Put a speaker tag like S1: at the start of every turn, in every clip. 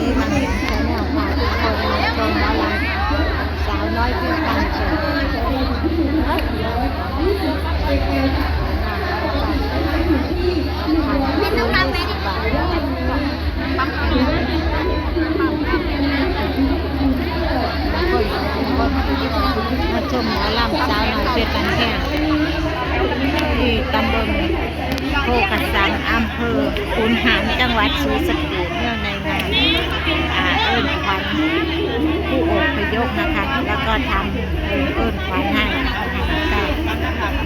S1: นี้มาเห็นชาแนลพาทุกคนมาชมหมอลำสาวน้อยที่ฟังเสียงไม่ต้องรับไหมดิปั๊มมาชมหมอลำสาวน้อยเพชรบ้านแพงที่ตำบลโพกระสังอำเภอขุนหารจังหวัดศรีสะเกษเนื่องในงานเอิ้นขวัญผู้อพยพนะคะแล้วก็ทำเอิ้นขวัญให้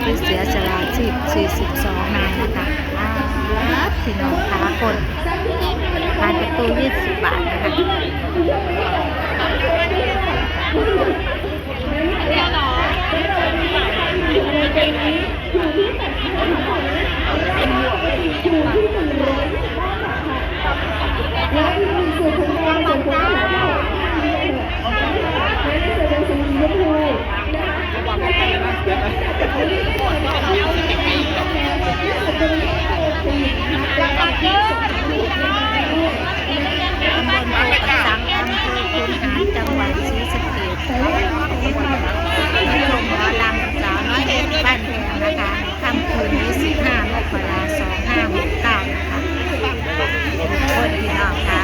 S1: ที่เสียสละชีพ42 นายนะคะพี่น้องขาคนผ่านประตู20 บาทนะคะจังหวัดศรีสะเกษชมหมอลำสาวน้อยเพชรบ้านแพงนะคะในค่ำคืนนี้15 มกราคม 2569นะคะคนพี่น้องคะ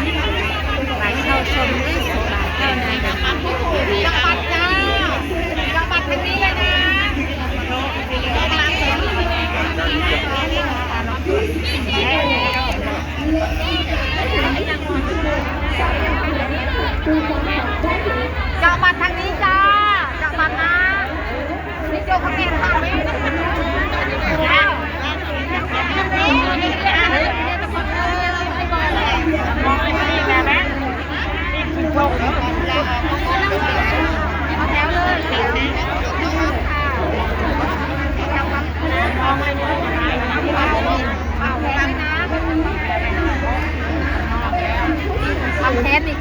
S1: ไปเข้าชม20 บาทเท่านั้นนะคะจังหวัดจ้าจังหวัดเป็นนี้เลยนะจังหวัดทางนี้จ้าจังหวัดนะนี่โจเขาเรียนค่ะทำเทสอีก